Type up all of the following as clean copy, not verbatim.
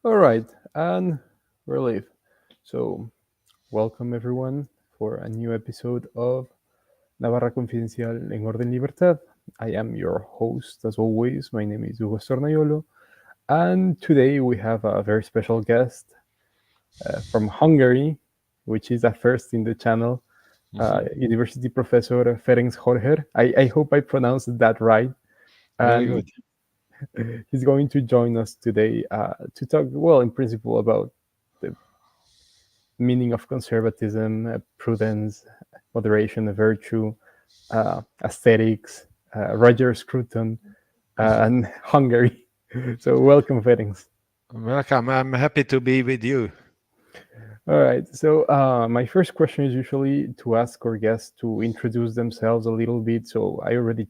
All right, and we're live. So, welcome everyone for a new episode of Navarra Confidencial En Orden, Libertad. I am your host, as always. My name is Ugo Stornaiolo, and today we have a very special guest from Hungary, which is a first in the channel, Mhm. University Professor Ferenc Hörcher. I hope I pronounced that right. Very And good. he's going to join us today to talk, well, in principle, about the meaning of conservatism, prudence, moderation, virtue, aesthetics, Roger Scruton, Mhm. and Hungary. So, welcome, Ferenc. Welcome. I'm happy to be with you. All right. So, my first question is usually to ask our guests to introduce themselves a little bit. So, I already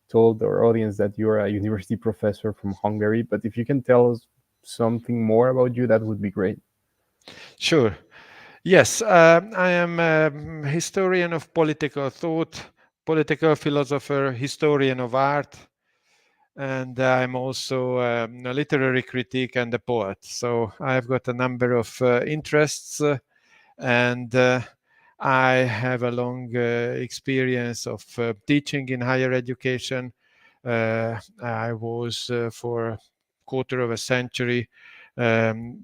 told our audience that you're a university professor from Hungary, but if you can tell us something more about you, that would be great. Sure. Yes, I am a historian of political thought, political philosopher, historian of art, and I'm also a literary critic and a poet. So I've got a number of interests, and I have a long experience of teaching in higher education. I was for a quarter of a century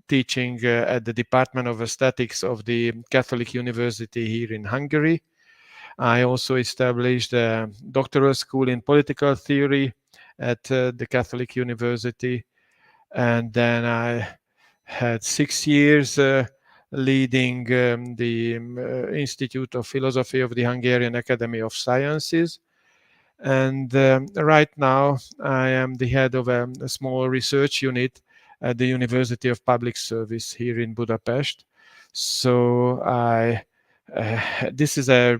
teaching at the Department of Aesthetics of the Catholic University here in Hungary. I also established a doctoral school in political theory at the Catholic University. And then I had 6 years leading the Institute of Philosophy of the Hungarian Academy of Sciences. And right now, I am the head of a small research unit at the University of Public Service here in Budapest. So this is a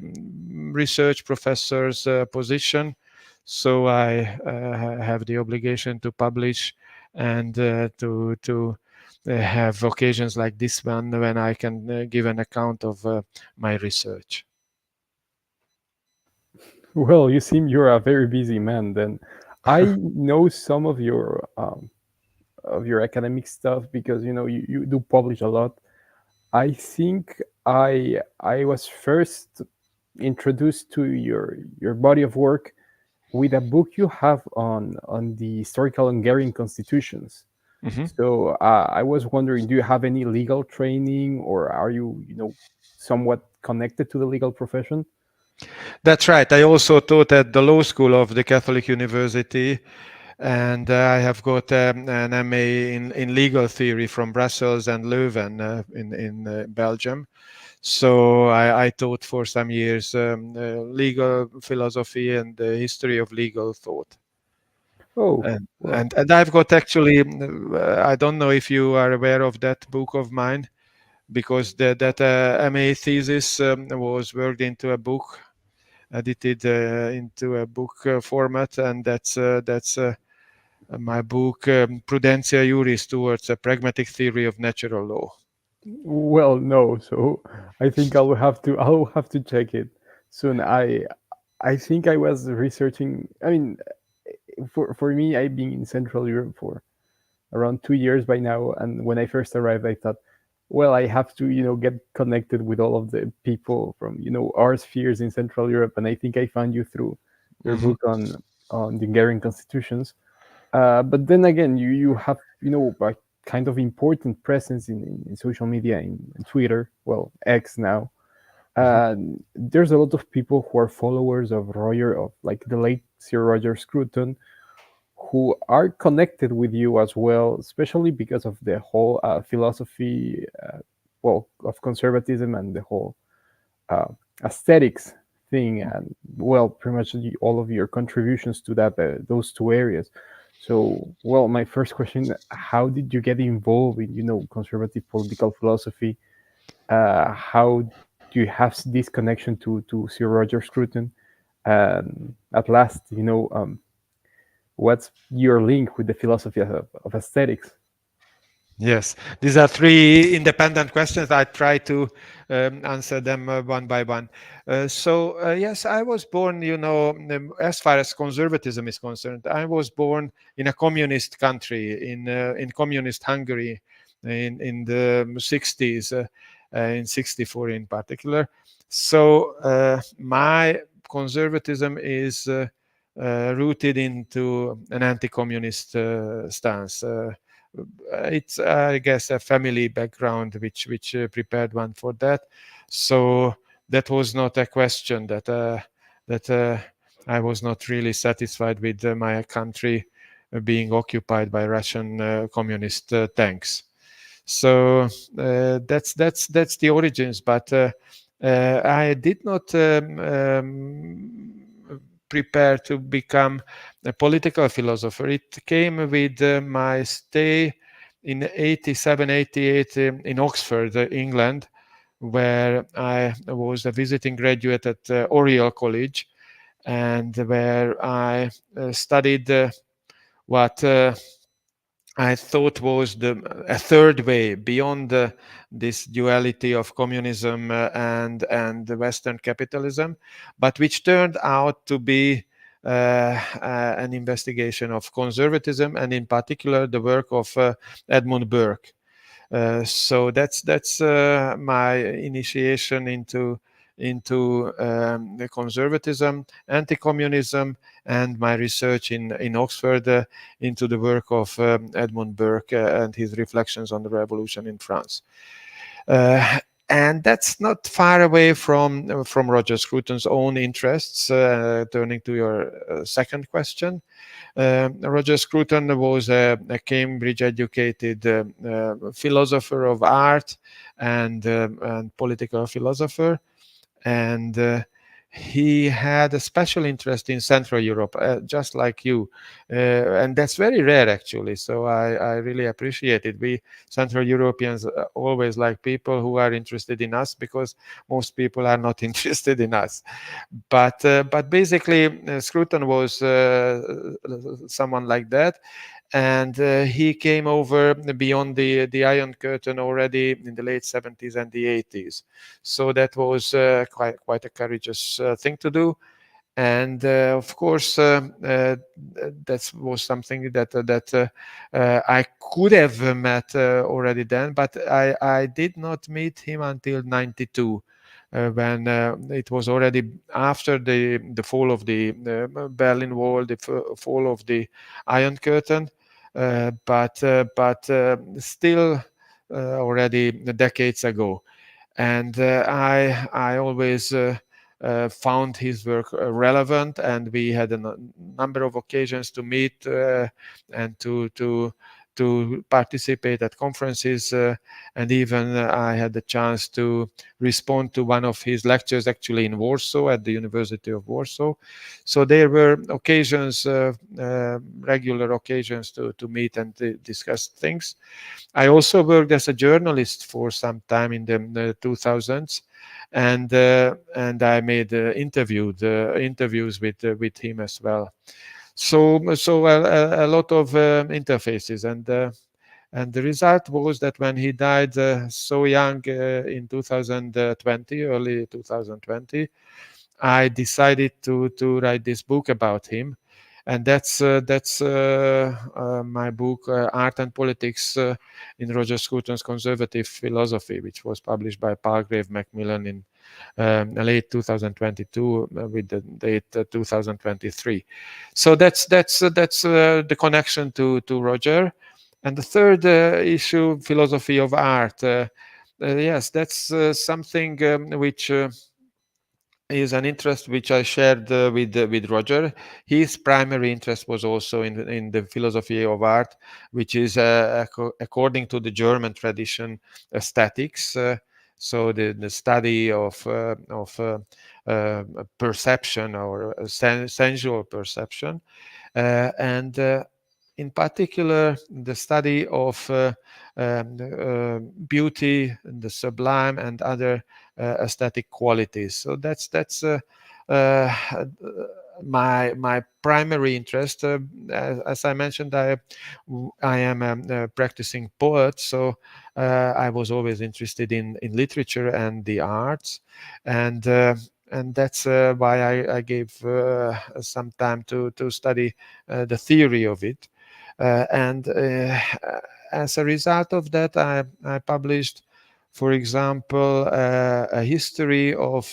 research professor's position. So I have the obligation to publish and to have occasions like this one when I can give an account of my research. Well, you seem you're a very busy man. Then I know some of your academic stuff because you do publish a lot. I think I was first introduced to your body of work with a book you have on the historical Hungarian constitutions. Mhm. So I was wondering, do you have any legal training, or are you somewhat connected to the legal profession? That's right. I also taught at the law school of the Catholic University, and I have got an MA in legal theory from Brussels and Leuven in Belgium. So I taught for some years legal philosophy and the history of legal thought. Oh, And, well, and I've got actually, I don't know if you are aware of that book of mine, because that MA thesis was worked into a book, edited into a book format, and that's my book, Prudentia Juris Towards a Pragmatic Theory of Natural Law. well, no. So I think I'll have to check it soon. I think I was researching. I mean, for me, I've been in Central Europe for around 2 years by now, and when I first arrived, I thought, well, I have to get connected with all of the people from our spheres in Central Europe, and I think I found you through your Mhm. book on the Hungarian constitutions. But then again, you have a kind of important presence in social media, in Twitter, well, X now. Mhm. There's a lot of people who are followers of Roger, of like the late Sir Roger Scruton, who are connected with you as well, especially because of the whole philosophy, well, of conservatism and the whole uh, aesthetics thing, and well, pretty much all of your contributions to that those two areas. So, well, my first question: how did you get involved in conservative political philosophy? How do you have this connection to Sir Roger Scruton? And at last, what's your link with the philosophy of aesthetics? Yes, these are three independent questions. I try to answer them one by one. Yes, I was born, as far as conservatism is concerned, I was born in a communist country, in communist Hungary, in the 60s, in 64 in particular. So my conservatism is rooted into an anti-communist stance. It's, I guess, a family background which prepared one for that. So that was not a question that I was not really satisfied with my country being occupied by Russian communist tanks. So that's the origins. But I did not prepare to become a political philosopher. It came with my stay in 87, 88 in Oxford, England, where I was a visiting graduate at Oriel College, and where I studied what I thought was a third way beyond this duality of communism and the Western capitalism, but which turned out to be an investigation of conservatism, and in particular the work of Edmund Burke. So that's my initiation into the conservatism, anti-communism, and my research in Oxford into the work of Edmund Burke and his reflections on the revolution in France. And that's not far away from Roger Scruton's own interests. Turning to your second question, Roger Scruton was a Cambridge-educated philosopher of art and political philosopher, and he had a special interest in Central Europe, just like you, and that's very rare actually. So I really appreciate it. We Central Europeans always like people who are interested in us, because most people are not interested in us. But basically, Scruton was someone like that. And he came over beyond the Iron Curtain already in the late 70s and the 80s. So that was quite a courageous thing to do. And of course, that was something that I could have met already then, but I did not meet him until 92. When it was already after the fall of the Berlin Wall, the fall of the Iron Curtain, but still already decades ago. And I always found his work relevant, and we had a number of occasions to meet and to participate at conferences, and even I had the chance to respond to one of his lectures actually in Warsaw at the University of Warsaw. So there were occasions, regular occasions to meet and to discuss things. I also worked as a journalist for some time in the 2000s, and I made interviews with him as well. So a lot of interfaces, and the result was that when he died so young in 2020, early 2020, I decided to write this book about him, and that's my book, Art and Politics in Roger Scruton's Conservative Philosophy, which was published by Palgrave Macmillan in late 2022 with the date 2023. So that's the connection to Roger. And the third issue, philosophy of art. Yes, that's something which is an interest which I shared with Roger. His primary interest was also in the philosophy of art, which is according to the German tradition, aesthetics. So the study of perception, or sensual perception, and in particular the study of beauty, the sublime, and other aesthetic qualities. So that's my primary interest, as I mentioned, I am a practicing poet, so I was always interested in literature and the arts, and that's why I gave some time to study the theory of it, and as a result of that, I published, for example, a history of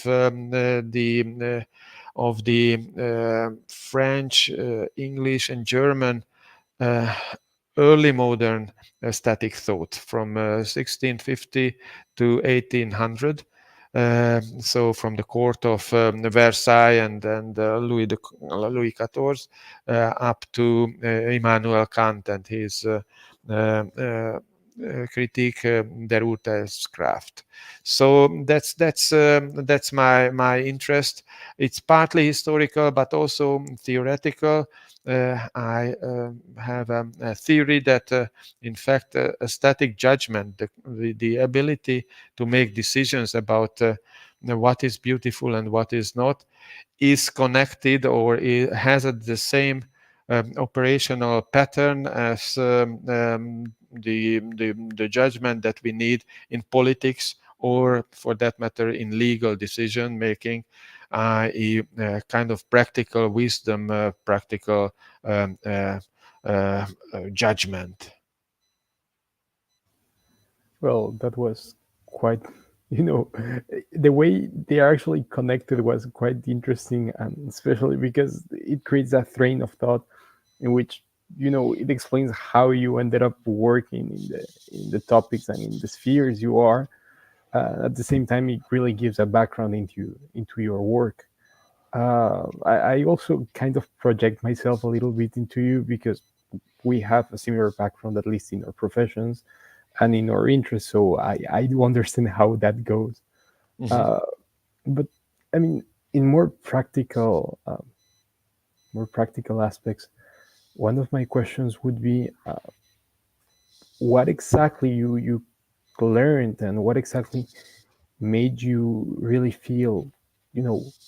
the French, English, and German early modern static thought from 1650 to 1800. So from the court of Versailles and Louis XIV up to Immanuel Kant and his critique der Urteilskraft. So that's my interest. It's partly historical, but also theoretical. I have a theory that, in fact, a static judgment, the ability to make decisions about what is beautiful and what is not, is connected or has the same operational pattern as the judgment that we need in politics, or for that matter in legal decision making, a kind of practical wisdom, practical judgment. Well, that was quite, the way they are actually connected was quite interesting, and especially because it creates that train of thought in which, it explains how you ended up working in the topics and in the spheres you are. At the same time, it really gives a background into your work. I also kind of project myself a little bit into you because we have a similar background, at least in our professions and in our interests. So I do understand how that goes. But I mean, in more practical aspects, one of my questions would be, what exactly you learned, and what exactly made you really feel,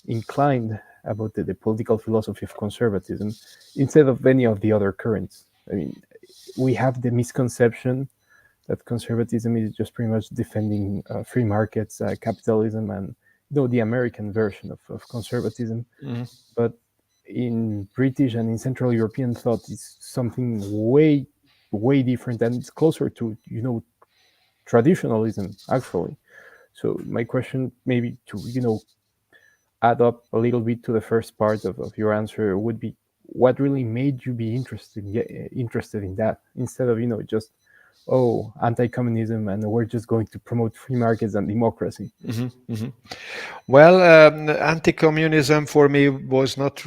inclined about the political philosophy of conservatism instead of any of the other currents. I mean, we have the misconception that conservatism is just pretty much defending free markets, capitalism, and the American version of conservatism. But in British and in Central European thought, it's something way, way different, and it's closer to traditionalism, actually. So my question, maybe to add up a little bit to the first part of your answer, would be, what really made you be interested in that, instead of just, anti-communism, and we're just going to promote free markets and democracy. Well, anti-communism for me was not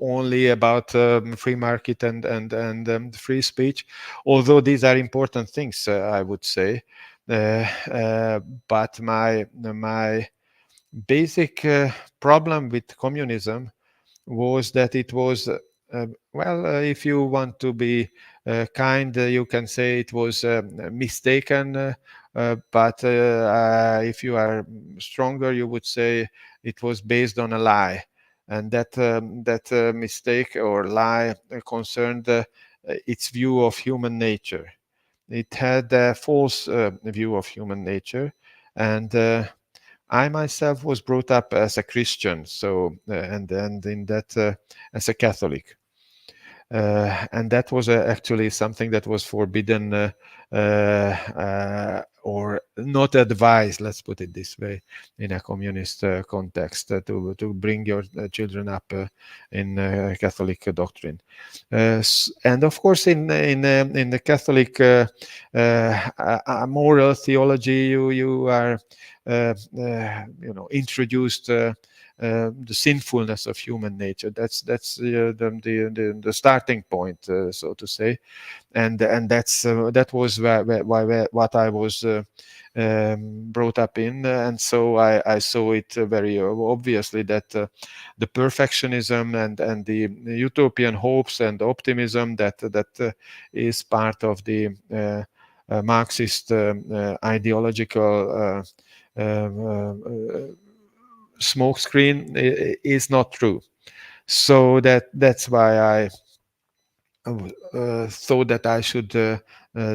only about free market and free speech, although these are important things, I would say. But my basic problem with communism was that it was, if you want to be kind, you can say it was mistaken. But if you are stronger, you would say it was based on a lie, and that mistake or lie concerned its view of human nature. It had a false view of human nature, and I myself was brought up as a Christian, so and in that as a Catholic. And that was actually something that was forbidden or not advised, let's put it this way, in a communist context, to bring your children up in Catholic doctrine. And of course, in the Catholic moral theology, you are introduced the sinfulness of human nature. That's the starting point, so to say, and that was what I was brought up in, and so I saw it very obviously that the perfectionism and the utopian hopes and optimism that is part of the Marxist ideological smokescreen is not true. So that's why I thought that I should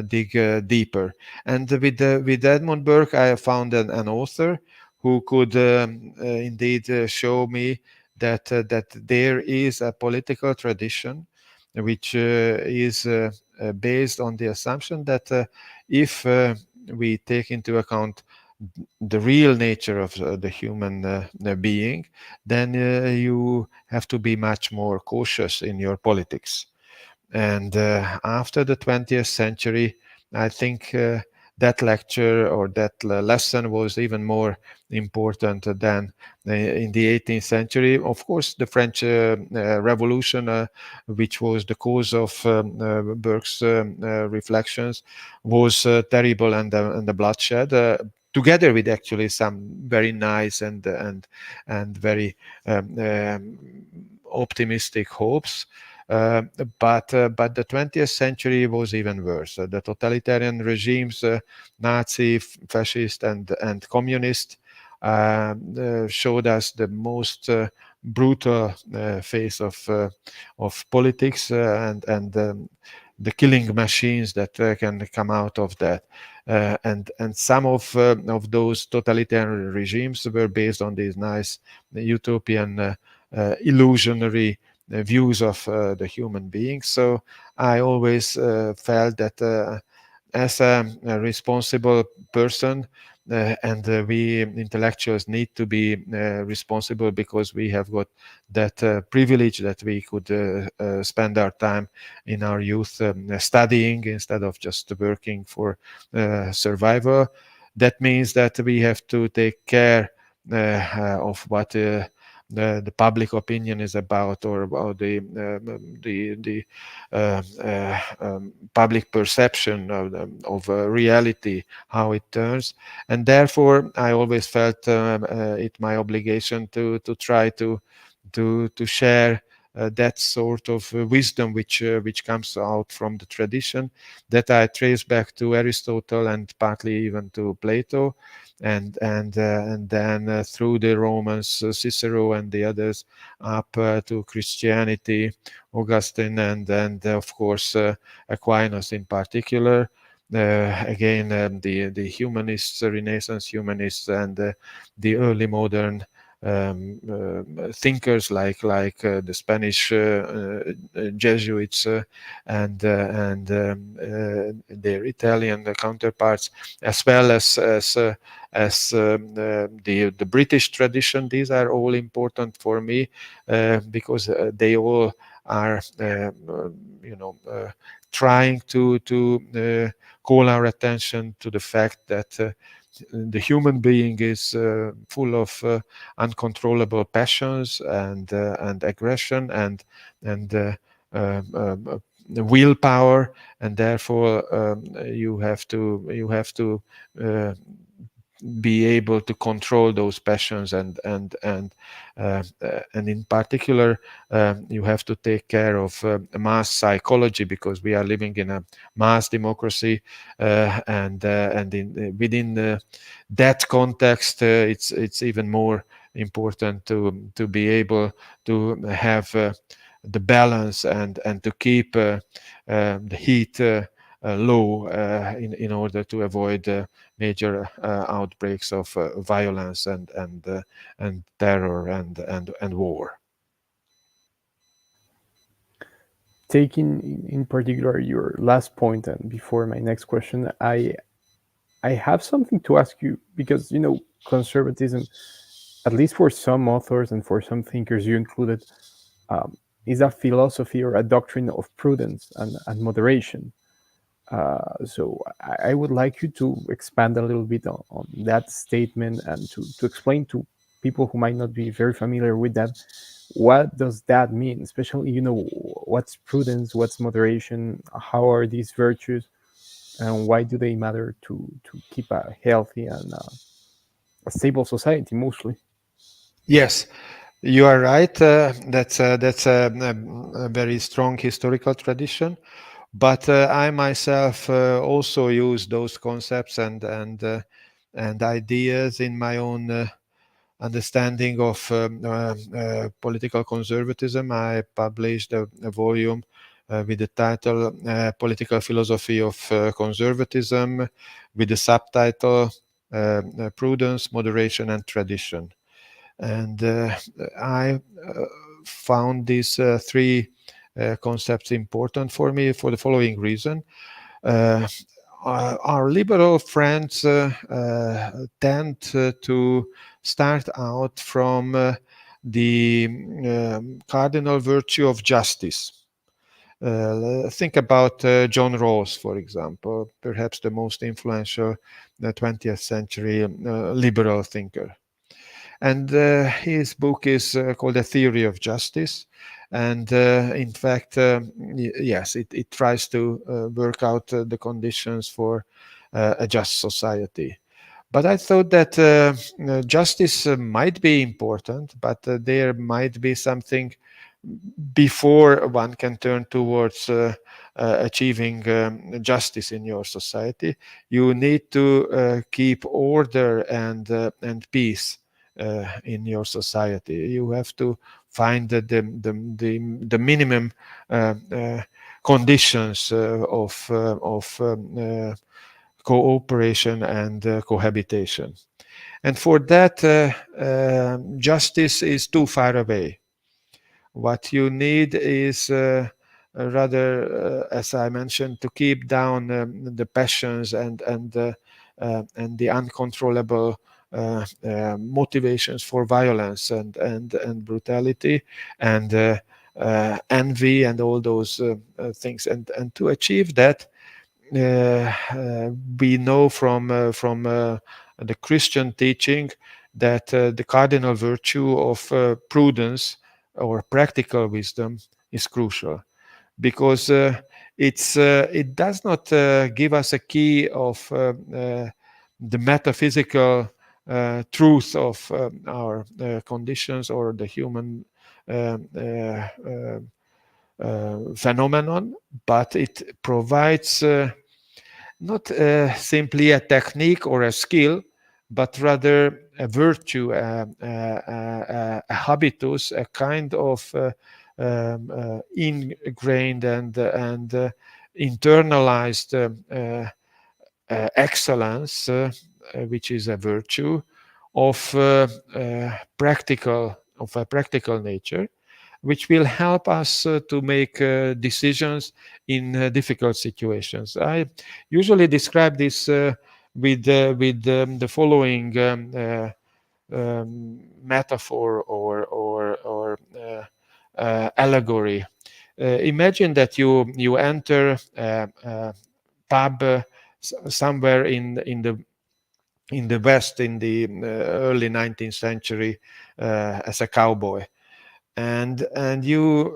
dig deeper. And with Edmund Burke, I found an author who could indeed show me that there is a political tradition which is based on the assumption that if we take into account the real nature of the human being, then you have to be much more cautious in your politics. And after the 20th century, I think that lecture or that lesson was even more important than in the 18th century. Of course, the French Revolution, which was the cause of Burke's reflections, was terrible, and the bloodshed. Together with actually some very nice and very optimistic hopes. But the 20th century was even worse. The totalitarian regimes, Nazi, fascist, and communist, showed us the most brutal face of politics and the killing machines that can come out of that. And some of those totalitarian regimes were based on these nice utopian illusionary views of the human being. So I always felt that as a responsible person, and we intellectuals need to be responsible because we have got that privilege that we could spend our time in our youth studying instead of just working for survival. That means that we have to take care of what the public opinion is about, or about the public perception of reality, how it turns. And therefore, I always felt it my obligation to try to share that sort of wisdom which comes out from the tradition that I trace back to Aristotle and partly even to Plato, and then through the Romans, Cicero and the others, up to Christianity, Augustine, and of course Aquinas in particular. Again, the humanists, Renaissance humanists, and the early modern thinkers like the Spanish Jesuits and their Italian counterparts, as well as the British tradition. These are all important for me because they all are, trying to call our attention to the fact that the human being is full of uncontrollable passions and aggression and willpower, and therefore you have to be able to control those passions and in particular you have to take care of mass psychology, because we are living in a mass democracy and within that context it's even more important to be able to have the balance and to keep the heat low in order to avoid major outbreaks of violence and terror and war. Taking in particular your last point, and before my next question, I have something to ask you, because conservatism, at least for some authors and for some thinkers, you included, is a philosophy or a doctrine of prudence and moderation. So I would like you to expand a little bit on that statement, and to explain to people who might not be very familiar with that, what does that mean? Especially, what's prudence, what's moderation, how are these virtues, and why do they matter to keep a healthy and a stable society, mostly? Yes, you are right. That's a very strong historical tradition. But I myself also use those concepts and ideas in my own understanding of political conservatism, I published a volume with the title Political Philosophy of Conservatism, with the subtitle Prudence, Moderation and Tradition. And I found these three concepts important for me for the following reason. Our liberal friends tend to start out from the cardinal virtue of justice. Think about John Rawls, for example, perhaps the most influential 20th century liberal thinker. And his book is called A Theory of Justice. And in fact, yes, it tries to work out the conditions for a just society. But I thought that justice might be important, but there might be something before one can turn towards achieving justice in your society. You need to keep order and peace in your society. You have to find the minimum conditions of cooperation and cohabitation. And for that, justice is too far away. What you need is rather, as I mentioned, to keep down the passions and the uncontrollable motivations for violence and brutality and envy and all those things. And to achieve that, we know from the Christian teaching that the cardinal virtue of prudence or practical wisdom is crucial, because it does not give us a key of the metaphysical truth of our conditions or the human phenomenon, but it provides not simply a technique or a skill, but rather a virtue, a habitus, a kind of ingrained and internalized excellence, which is a virtue of a practical nature, which will help us to make decisions in difficult situations. I usually describe this with the following metaphor or allegory. Imagine that you enter a pub somewhere in the West in the early 19th century as a cowboy, and you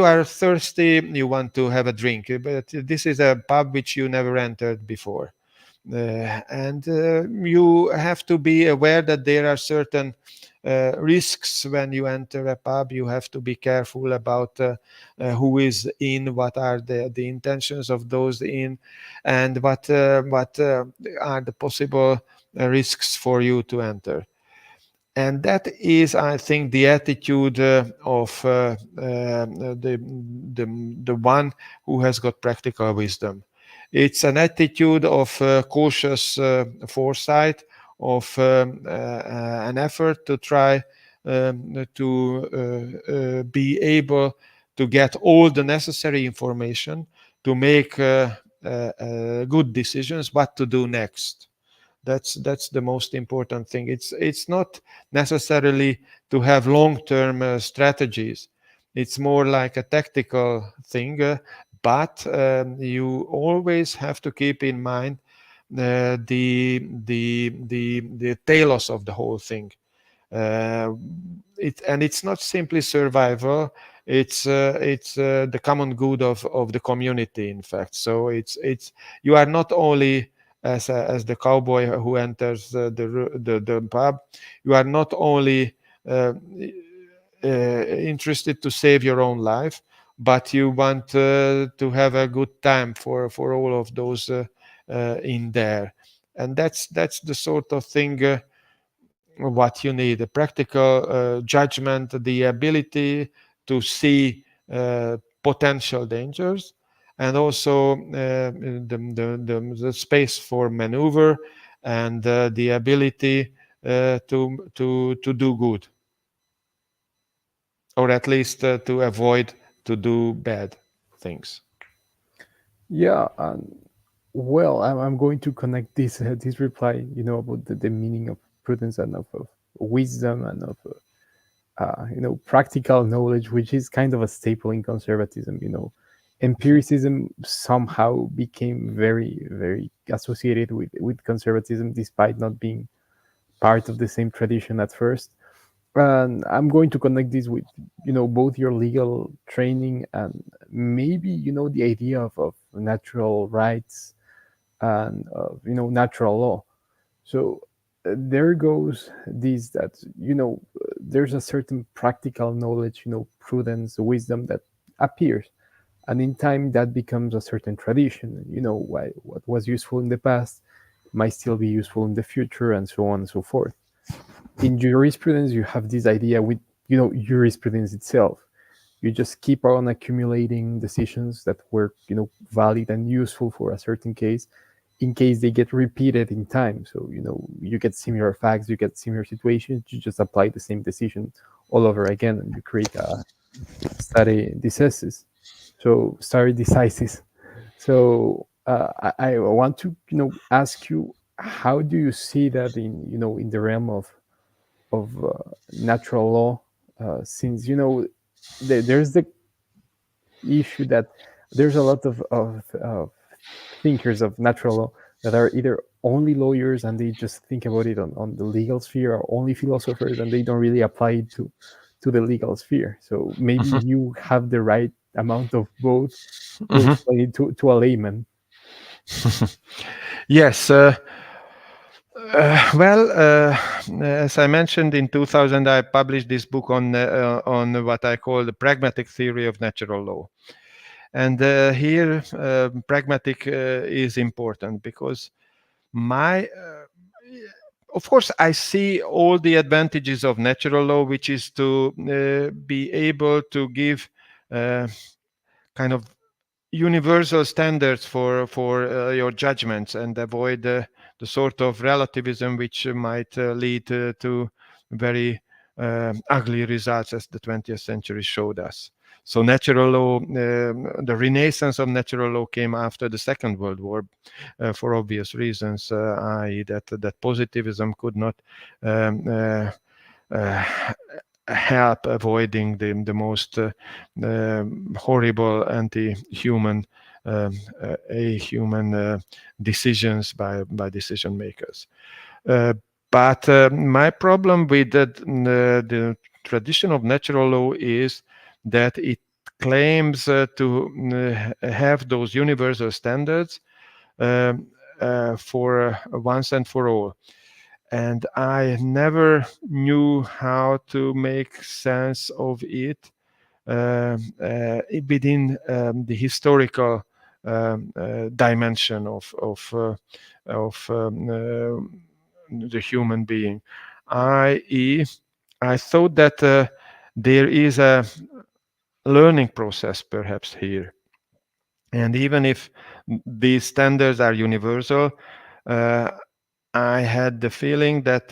are thirsty, you want to have a drink, but this is a pub which you never entered before, and you have to be aware that there are certain risks when you enter a pub. You have to be careful about who is in, what are the intentions of those in, and what are the possible risks for you to enter. And that is, I think, the attitude of the one who has got practical wisdom. It's an attitude of cautious foresight, of an effort to try to be able to get all the necessary information to make good decisions, what to do next. That's the most important thing. It's not necessarily to have long-term strategies. It's more like a tactical thing, but you always have to keep in mind the telos of the whole thing. It's not simply survival. It's the common good of the community, in fact. So it's you are not only as the cowboy who enters the pub, you are not only interested to save your own life, but you want to have a good time for all of those in there. And that's the sort of thing what you need: a practical judgment, the ability to see potential dangers, and also the space for maneuver, and the ability to do good, or at least to avoid to do bad things. Yeah, well, I'm going to connect this reply, about the meaning of prudence and of wisdom and of practical knowledge, which is kind of a staple in conservatism. Empiricism somehow became very, very associated with conservatism, despite not being part of the same tradition at first. And I'm going to connect this with both your legal training and maybe the idea of natural rights and natural law. So there goes this, that there's a certain practical knowledge, prudence, wisdom that appears, and in time that becomes a certain tradition. What was useful in the past might still be useful in the future, and so on and so forth. In jurisprudence, you have this idea with jurisprudence itself. You just keep on accumulating decisions that were valid and useful for a certain case, in case they get repeated in time. So you get similar facts, you get similar situations, you just apply the same decision all over again, and you create a stare decisis. So stare decisis. So I want to ask you, how do you see that in the realm of natural law, since there's the issue that there's a lot of thinkers of natural law that are either only lawyers and they just think about it on the legal sphere, or only philosophers and they don't really apply it to the legal sphere. So maybe you have the right amount of both to explain it to a layman. Yes. As I mentioned, in 2000, I published this book on what I call the pragmatic theory of natural law. And here, pragmatic is important, because of course, I see all the advantages of natural law, which is to be able to give kind of universal standards for your judgments, and avoid the sort of relativism which might lead to very ugly results, as the 20th century showed us. So natural law, the renaissance of natural law came after the Second World War, for obvious reasons, i.e. that positivism could not help avoiding the most horrible anti-human human decisions by decision makers. But my problem with the tradition of natural law is that it claims to have those universal standards for once and for all. And I never knew how to make sense of it within the historical dimension of the human being. I.e., I thought that there is a learning process perhaps here. And even if these standards are universal, I had the feeling that,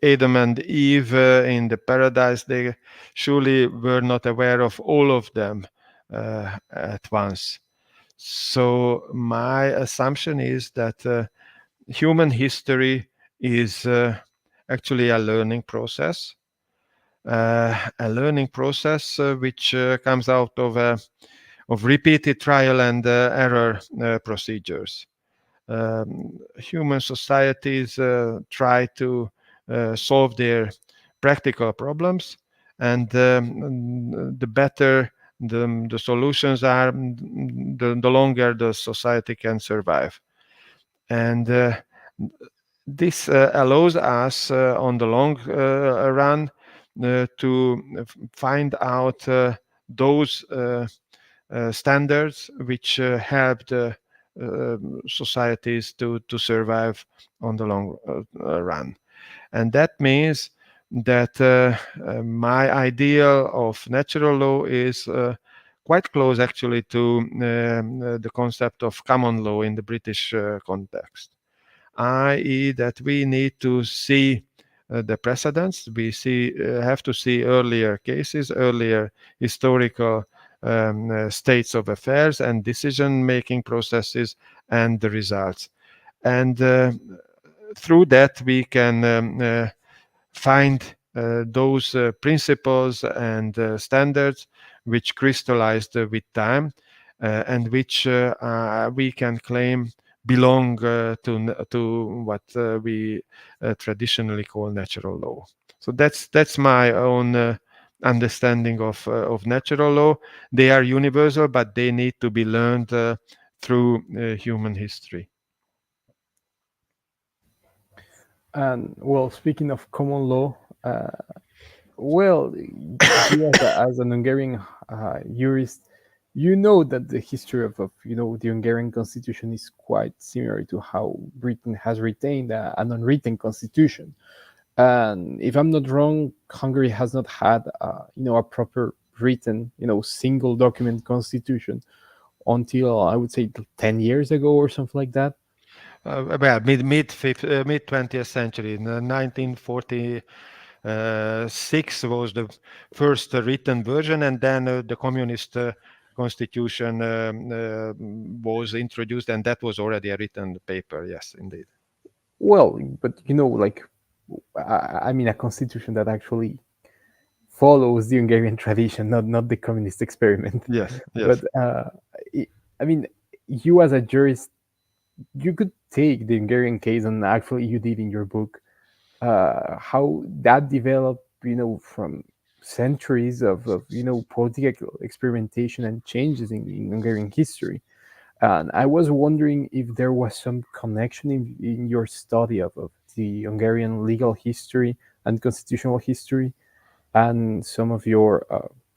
Adam and Eve in the paradise, they surely were not aware of all of them at once. So my assumption is that human history is actually a learning process. Which comes out of repeated trial and error procedures. Human societies try to solve their practical problems, and the better the solutions are, the longer the society can survive. And this allows us on the long run to find out those standards which help the societies to survive on the long run. And that means that my ideal of natural law is quite close actually to the concept of common law in the British context, i.e. that we need to see the precedents, we have to see earlier cases, earlier historical states of affairs and decision-making processes and the results. And through that we can find those principles and standards which crystallized with time and which we can claim belong to what we traditionally call natural law. So that's my own understanding of natural law. They are universal, but they need to be learned through human history. And well, speaking of common law, well, you as an Hungarian jurist, you know that the history of the Hungarian constitution is quite similar to how Britain has retained an unwritten constitution. And if I'm not wrong, Hungary has not had a proper written single document constitution until I would say 10 years ago or something like that. Well, mid 20th century, in 1946 was the first written version, and then the communist constitution was introduced, and that was already a written paper. Yes, indeed. Well, but like I mean, a constitution that actually follows the Hungarian tradition, not the communist experiment. Yes, yes. But I mean, you as a jurist, you could take the Hungarian case, and actually you did in your book, how that developed, from centuries of political experimentation and changes in Hungarian history. And I was wondering if there was some connection in your study of the Hungarian legal history and constitutional history, and some of your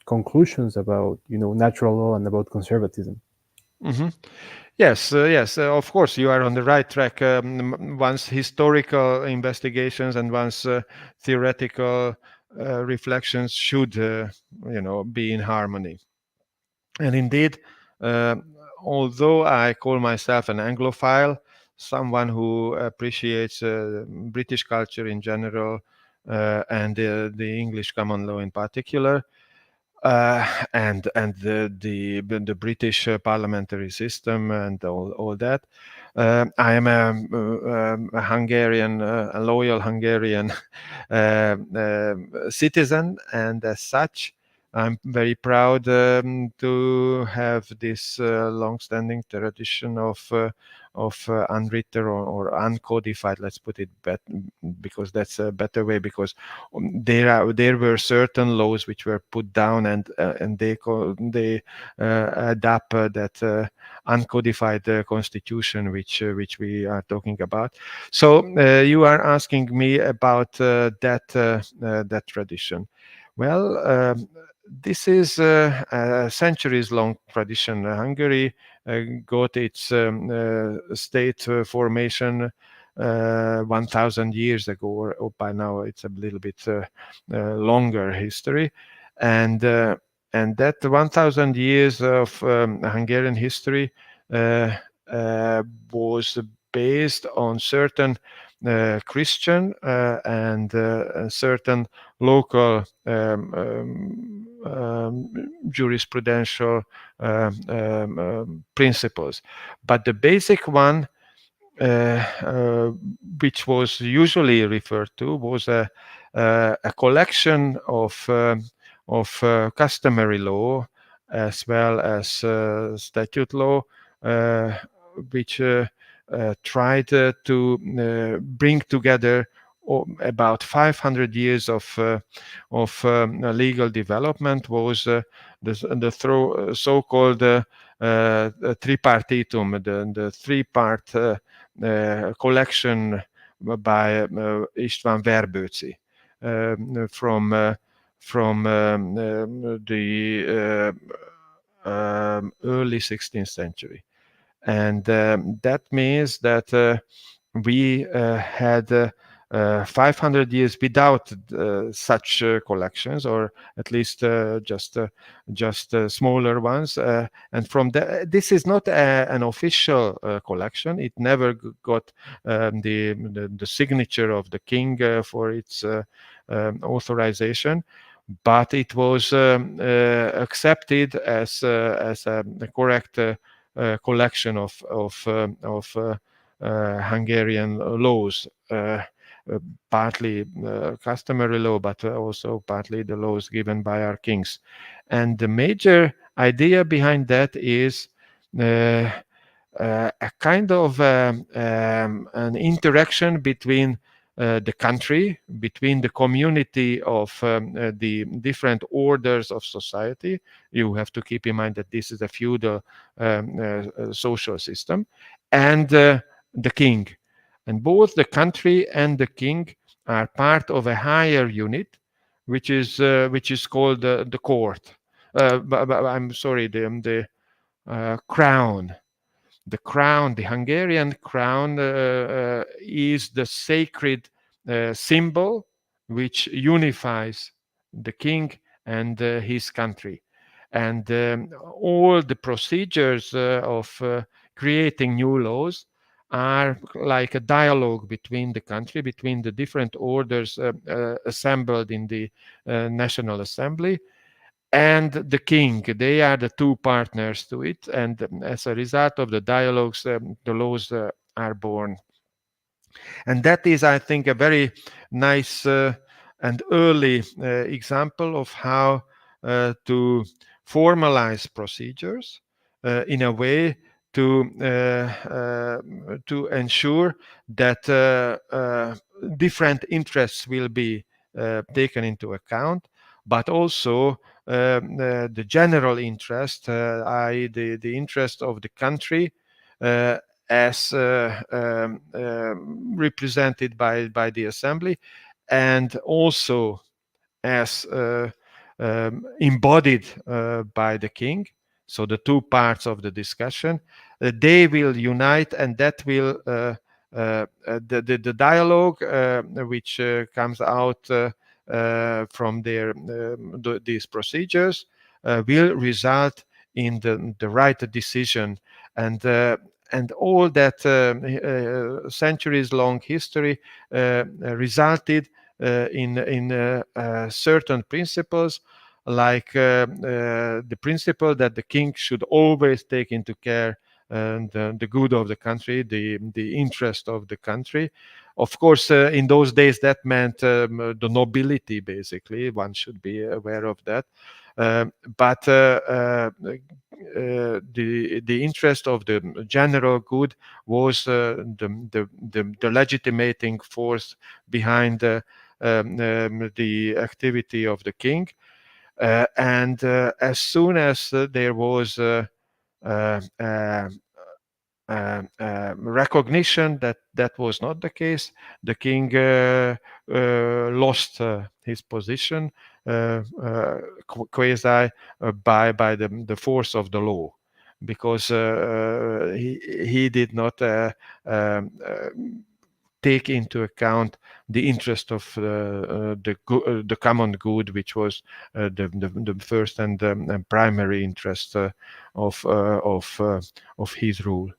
conclusions about natural law and about conservatism. Mm-hmm. Yes, of course, you are on the right track. One's historical investigations and one's theoretical reflections should, be in harmony. And indeed, although I call myself an Anglophile, someone who appreciates British culture in general and the English common law in particular, and the British parliamentary system and all that. I am a Hungarian, a loyal Hungarian citizen, and as such, I'm very proud to have this long-standing tradition of unwritten or uncodified. Let's put it because that's a better way. Because there were certain laws which were put down, and they adapt that uncodified constitution which we are talking about. So you are asking me about that tradition. Well, this is a centuries-long tradition. Hungary got its state formation 1,000 years ago, or by now it's a little bit longer history, and that 1,000 years of Hungarian history was based on certain Christian and certain local jurisprudential principles. But the basic one, which was usually referred to, was a collection of customary law as well as statute law, which tried to bring together about 500 years of legal development. Was the so-called tripartitum, the three-part collection by István Verbőci from the early 16th century. And that means that we had 500 years without such collections, or at least just smaller ones. And from this is not an official collection. It never got the signature of the king for its authorization, but it was accepted as a correct collection of Hungarian laws, partly customary law, but also partly the laws given by our kings. And the major idea behind that is a kind of an interaction between the country, between the community of the different orders of society. You have to keep in mind that this is a feudal social system, and the king. And both the country and the king are part of a higher unit, which is called the court. I'm sorry, the crown. The crown, the Hungarian crown, is the sacred symbol which unifies the king and his country. And all the procedures of creating new laws are like a dialogue between the country, between the different orders assembled in the National Assembly, and the king. They are the two partners to it, and as a result of the dialogues, the laws are born. And that is, I think, a very nice and early example of how to formalize procedures in a way to ensure that different interests will be taken into account, but also the general interest, i.e. the interest of the country as represented by the assembly, and also as embodied by the king. So the two parts of the discussion, they will unite, and that will the dialogue which comes out from these procedures will result in the right decision. And all that centuries-long history resulted in certain principles, like the principle that the king should always take into care the good of the country, the interest of the country. Of course, in those days, that meant the nobility, basically. One should be aware of that. But the interest of the general good was the legitimating force behind the activity of the king. And as soon as there was recognition that that was not the case, the king lost his position quasi by the force of the law, because he did not take into account the interest of the common good, which was the first and primary interest of his rule.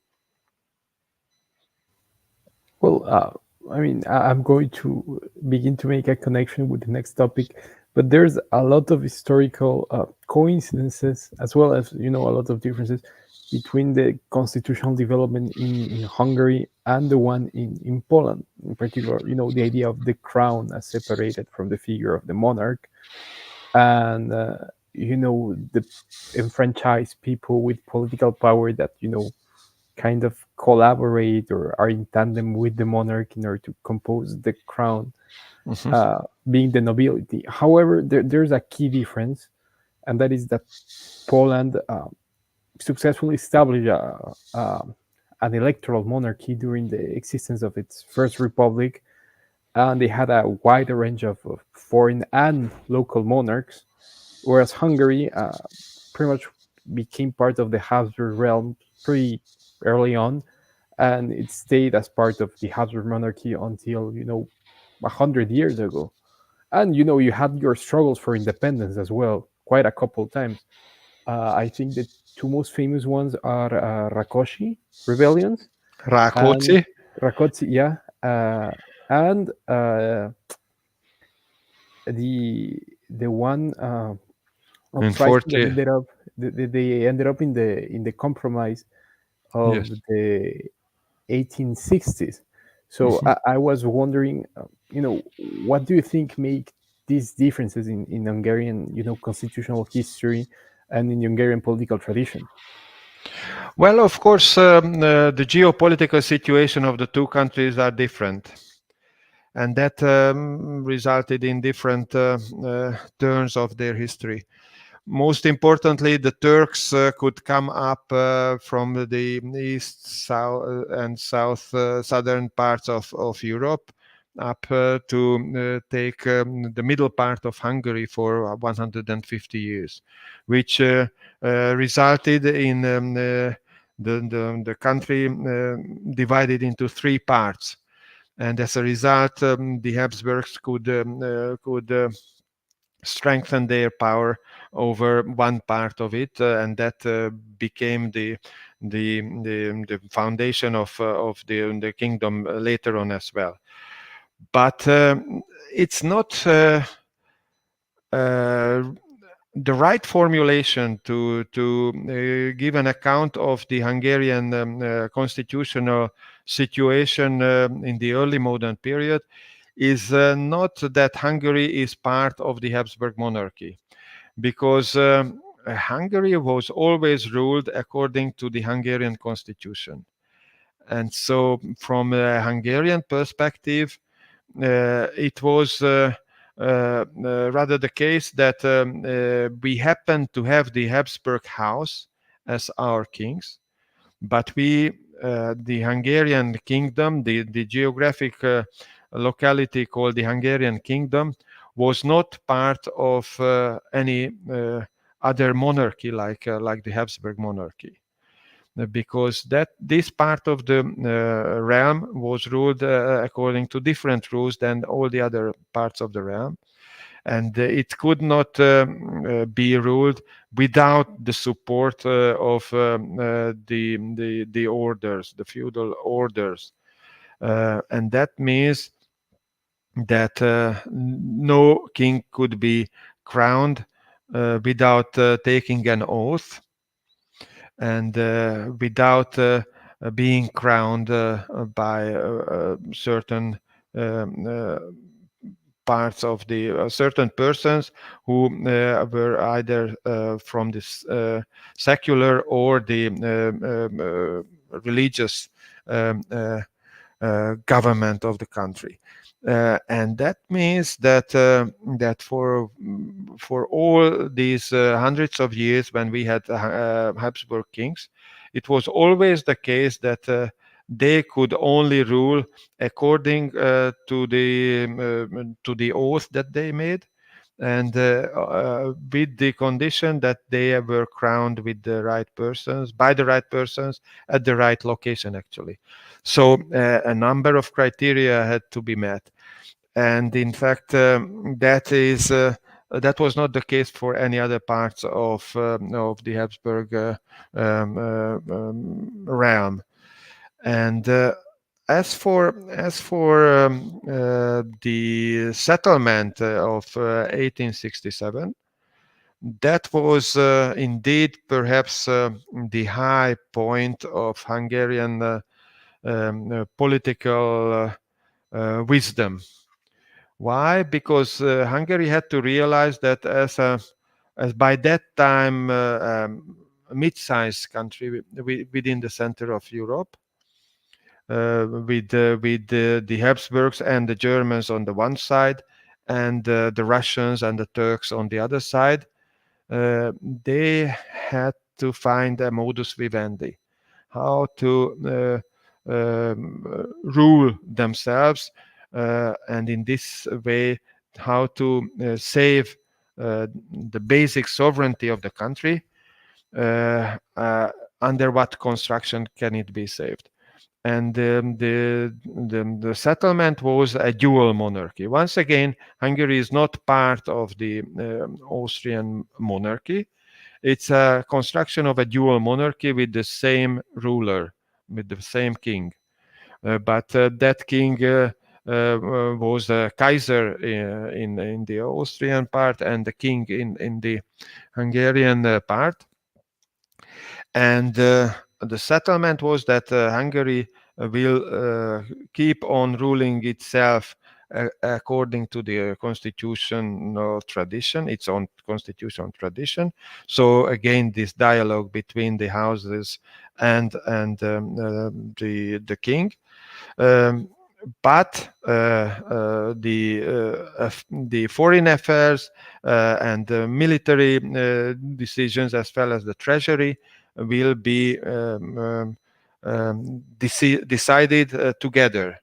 Well, I mean, I'm going to begin to make a connection with the next topic, but there's a lot of historical coincidences, as well as, a lot of differences between the constitutional development in Hungary and the one in Poland. In particular, the idea of the crown as separated from the figure of the monarch, and the enfranchised people with political power that kind of collaborate or are in tandem with the monarch in order to compose the crown, being the nobility. However, there's a key difference, and that is that Poland successfully established an electoral monarchy during the existence of its first republic, and they had a wide range of foreign and local monarchs, whereas Hungary pretty much became part of the Habsburg realm pretty early on, and it stayed as part of the Habsburg monarchy until 100 years ago. And you had your struggles for independence as well, quite a couple times. I think the two most famous ones are Rakosi rebellions and Rákóczi Rakotsi, yeah, and the one in uprising that 40. ended up they ended up in the compromise of Yes. the 1860s. So Mhm. I was wondering, what do you think make these differences in Hungarian, constitutional history and in Hungarian political tradition? Well, of course, the geopolitical situation of the two countries are different, and that resulted in different turns of their history. Most importantly, the Turks could come up from the east, south, and southern parts of Europe up to take the middle part of Hungary for 150 years, which resulted in the country divided into three parts. And as a result, the Habsburgs could strengthen their power over one part of it, and that became the foundation of the kingdom later on as well. But it's not the right formulation to give an account of the Hungarian constitutional situation in the early modern period is not that Hungary is part of the Habsburg monarchy, because Hungary was always ruled according to the Hungarian constitution. And so, from a Hungarian perspective, it was rather the case that we happened to have the Habsburg house as our kings, but the Hungarian kingdom, the geographic locality called the Hungarian kingdom, was not part of any other monarchy like the Habsburg monarchy, because that this part of the realm was ruled according to different rules than all the other parts of the realm, and it could not be ruled without the support of the orders, the feudal orders, and that means that no king could be crowned without taking an oath, and without being crowned by certain parts of the certain persons who were either from this secular or the religious government of the country. And that means that that for all these hundreds of years when we had Habsburg kings, it was always the case that they could only rule according to the oath that they made, and with the condition that they were crowned with the right persons, by the right persons, at the right location, actually. So a number of criteria had to be met, and in fact, that was not the case for any other parts of the Habsburg realm. And as for the settlement of 1867, that was indeed perhaps the high point of Hungarian political wisdom. Why? Because Hungary had to realize that as by that time a mid-sized country within the center of Europe, with the Habsburgs and the Germans on the one side, and the Russians and the Turks on the other side, they had to find a modus vivendi, how to rule themselves, and in this way, how to save the basic sovereignty of the country under what construction can it be saved. And the settlement was a dual monarchy. Once again, Hungary is not part of the Austrian monarchy. It's a construction of a dual monarchy with the same ruler, with the same king. But that king was a Kaiser in the Austrian part and the king in the Hungarian part. And the settlement was that Hungary will keep on ruling itself according to the constitutional tradition, its own constitutional tradition. So again, this dialogue between the houses and the king. But the foreign affairs and the military decisions, as well as the treasury, will be decided together.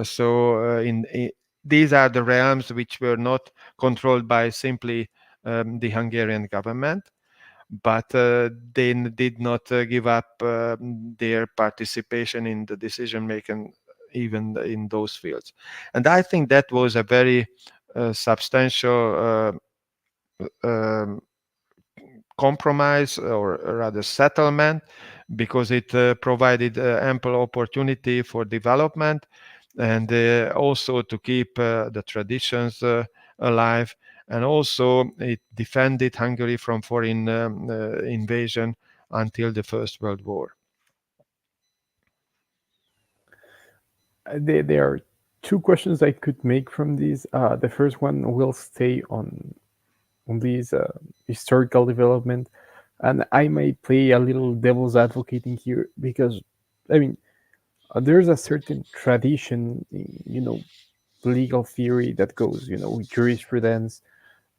So these are the realms which were not controlled by simply the Hungarian government, but they did not give up their participation in the decision making even in those fields. And I think that was a very substantial compromise, or rather settlement, because it provided ample opportunity for development and also to keep the traditions alive. And also it defended Hungary from foreign invasion until the First World War. There are two questions I could make from this. The first one will stay on this historical development, and I may play a little devil's advocate in here, because I mean there's a certain tradition in legal theory that goes with jurisprudence,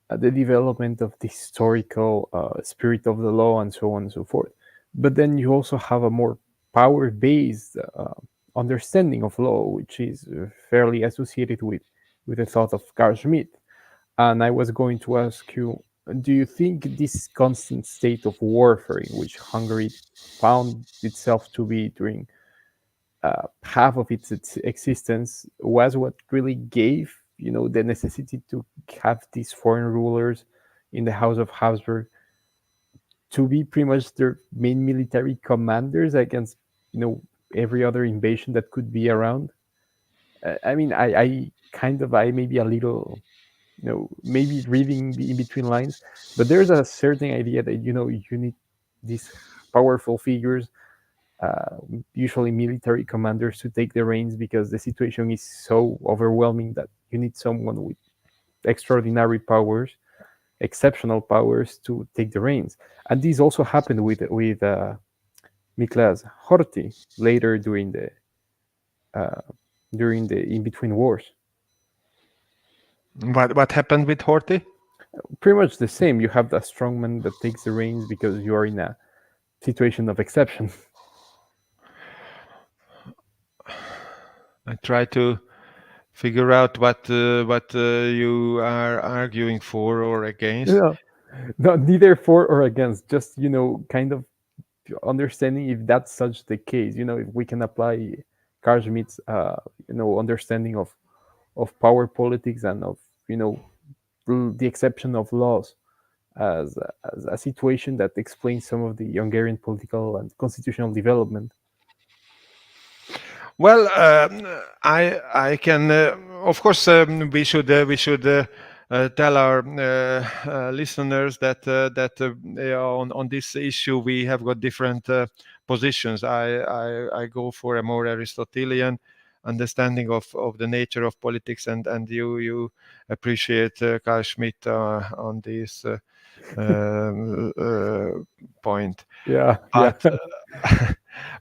the development of the historical spirit of the law, and so on and so forth. But then you also have a more power-based understanding of law, which is fairly associated with the thought of Carl Schmitt. And I was going to ask you, do you think this constant state of warfare in which Hungary found itself to be during half of its existence was what really gave the necessity to have these foreign rulers in the House of Habsburg to be pretty much their main military commanders against every other invasion that could be around? I mean, I may be a little maybe reading in between lines, but there's a certain idea that you need these powerful figures, usually military commanders, to take the reins, because the situation is so overwhelming that you need someone with extraordinary powers, exceptional powers, to take the reins. And this also happened with Miklas Horthy later during the in-between wars. What happened with Horthy? Pretty much the same. You have the strongman that takes the reins because you are in a situation of exception. I try to figure out what you are arguing for or against. No, neither for or against. Just kind of understanding if that's such the case. If we can apply Carl Schmitt's understanding of power politics and of the exception of laws as a situation that explains some of the Hungarian political and constitutional development. Well, I can, of course, we should tell our listeners that on this issue we have got different positions. I go for a more Aristotelian understanding of the nature of politics, and you appreciate Carl Schmitt on this point. Yeah.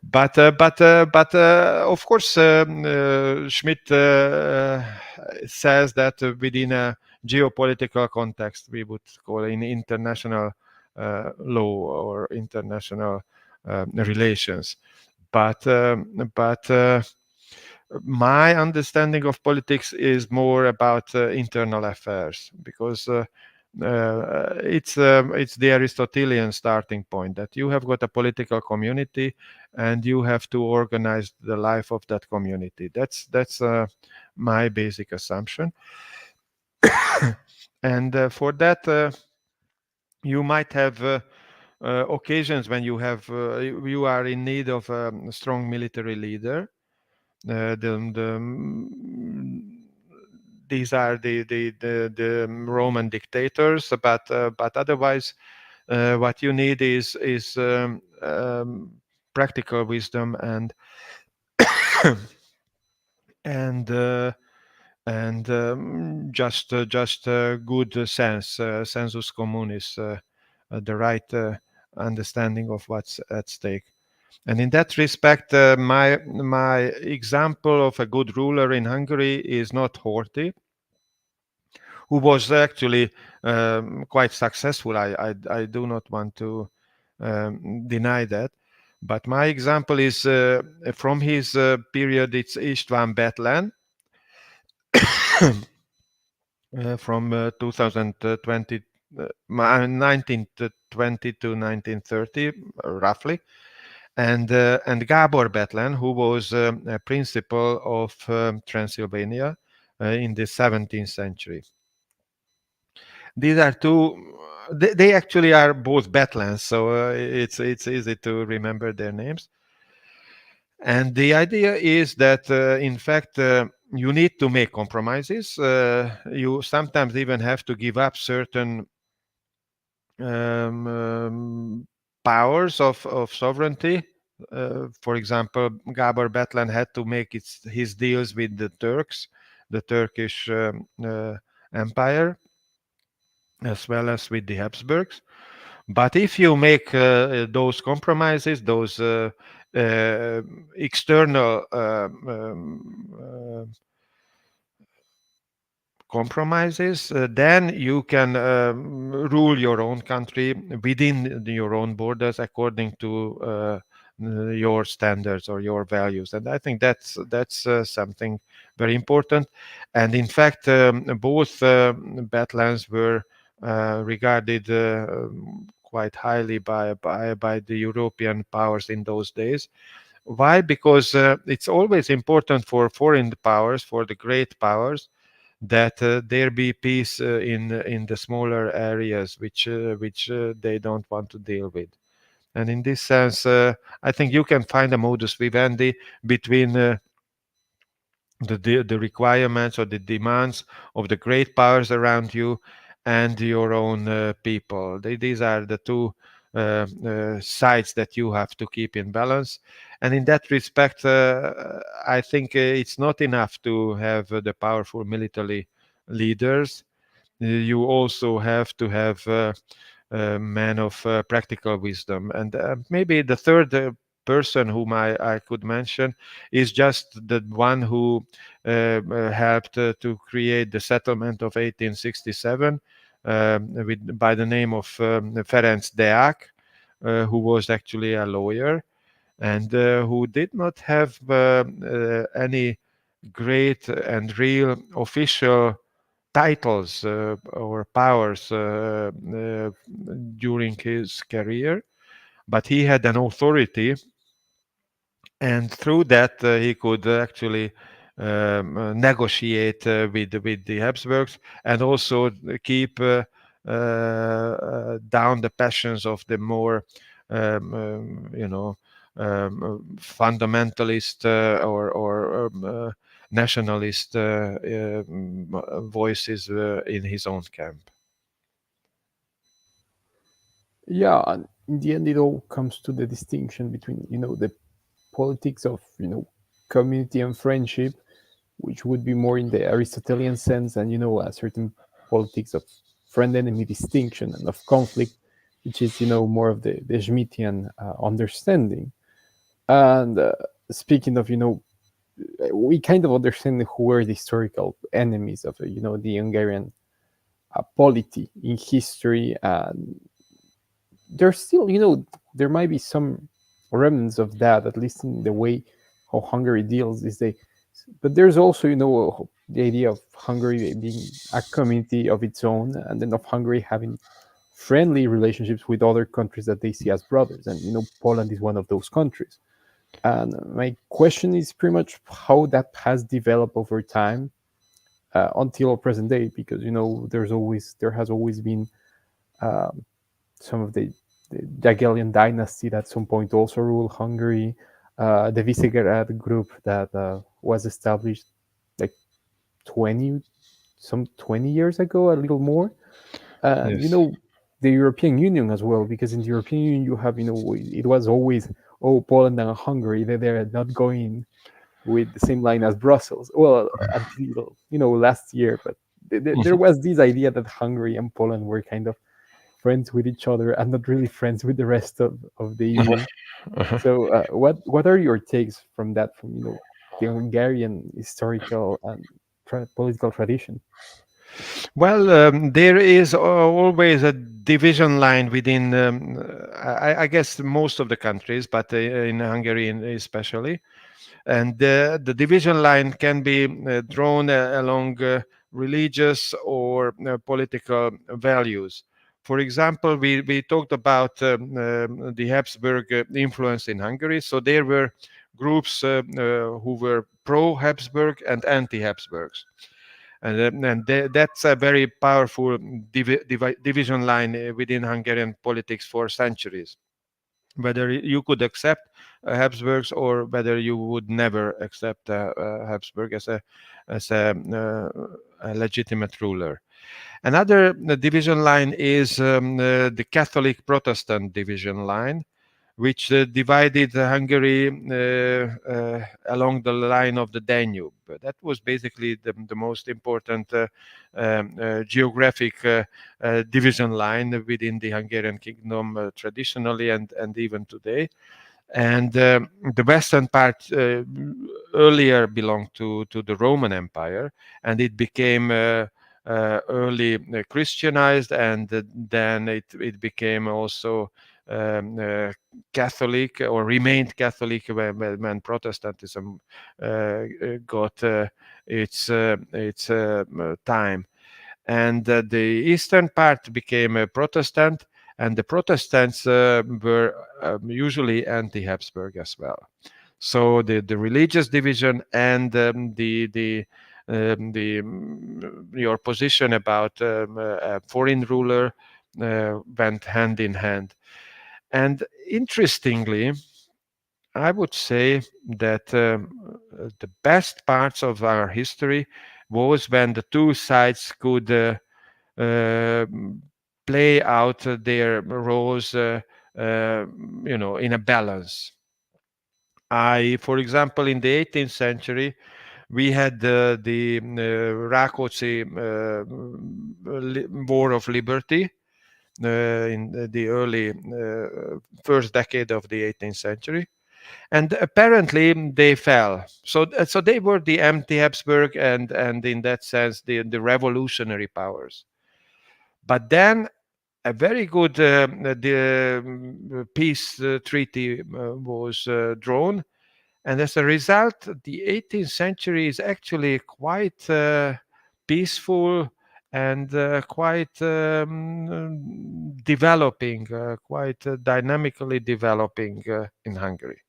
But of course, Schmitt says that within a geopolitical context, we would call in international law or international relations. But my understanding of politics is more about internal affairs, because it's the Aristotelian starting point, that you have got a political community and you have to organize the life of that community. That's my basic assumption. And for that, you might have occasions when you are in need of a strong military leader. These are the Roman dictators, but otherwise, what you need is practical wisdom and just good sense, sensus communis, the right understanding of what's at stake. And in that respect, my example of a good ruler in Hungary is not Horthy, who was actually quite successful. I do not want to deny that. But my example is from his period, it's István Betlen, from 2020, 1920 to 1930, roughly. And Gábor Betlen, who was a principal of Transylvania in the 17th century. These are two. They actually are both Betlens, so it's easy to remember their names. And the idea is that, in fact, you need to make compromises. You sometimes even have to give up certain powers of sovereignty. For example, Gábor Betlen had to make his deals with the Turks, the Turkish Empire, as well as with the Habsburgs. But if you make those compromises, those external compromises, then you can rule your own country within your own borders according to your standards or your values. And I think that's something very important. And in fact, both Betlens were regarded quite highly by the European powers in those days. Why? Because it's always important for foreign powers, for the great powers, that there be peace in the smaller areas which they don't want to deal with. And in this sense, I think you can find a modus vivendi between the requirements or the demands of the great powers around you and your own people. These are the two sides that you have to keep in balance. And in that respect, I think it's not enough to have the powerful military leaders. You also have to have men of practical wisdom. And maybe the third person whom I could mention is just the one who helped to create the settlement of 1867 by the name of Ferenc Deák, who was actually a lawyer and who did not have any great and real official titles or powers during his career, but he had an authority, and through that he could actually negotiate with the Habsburgs and also keep down the passions of the more fundamentalist or nationalist voices in his own camp. Yeah, and in the end, it all comes to the distinction between, the politics of, community and friendship, which would be more in the Aristotelian sense, and, a certain politics of friend-enemy distinction and of conflict, which is, more of the Schmittian understanding. And speaking of, we kind of understand who were the historical enemies of, the Hungarian polity in history. And there's still, there might be some remnants of that, at least in the way how Hungary deals these days But there's also, the idea of Hungary being a community of its own, and then of Hungary having friendly relationships with other countries that they see as brothers. And, Poland is one of those countries. And my question is pretty much how that has developed over time until present day, because, there has always been some of the Jagiellonian dynasty that at some point also ruled Hungary, the Visegrad group that was established like 20 years ago, a little more. And, Yes. the European Union as well, because in the European Union you have, it was always, oh, Poland and Hungary, they're not going with the same line as Brussels. Well, until, last year, but there was this idea that Hungary and Poland were kind of friends with each other and not really friends with the rest of the union. Uh-huh. So what are your takes from that, from the Hungarian historical and political tradition? Well, there is always a division line within, I guess, most of the countries, but in Hungary especially. And the division line can be drawn along religious or political values. For example, we talked about the Habsburg influence in Hungary. So there were groups who were pro-Habsburg and anti-Habsburgs. And that's a very powerful division line within Hungarian politics for centuries. Whether you could accept Habsburgs or whether you would never accept Habsburg as a legitimate ruler. Another division line is the Catholic Protestant division line, which divided Hungary along the line of the Danube. That was basically the most important geographic division line within the Hungarian kingdom traditionally and even today. And the western part earlier belonged to the Roman Empire, and it became early Christianized, and then it became also Catholic, or remained Catholic when Protestantism got its time. And the eastern part became Protestant, and the Protestants were usually anti-Habsburg as well. So the religious division and your position about a foreign ruler went hand in hand. And interestingly, I would say that the best parts of our history was when the two sides could play out their roles, in a balance. For example, in the 18th century, we had the Rákóczi War of Liberty in the early first decade of the 18th century. And apparently they fell. So they were the anti-Habsburg and in that sense the revolutionary powers. But then a very good peace treaty was drawn, and as a result, the 18th century is actually quite peaceful and quite developing, quite dynamically developing in Hungary,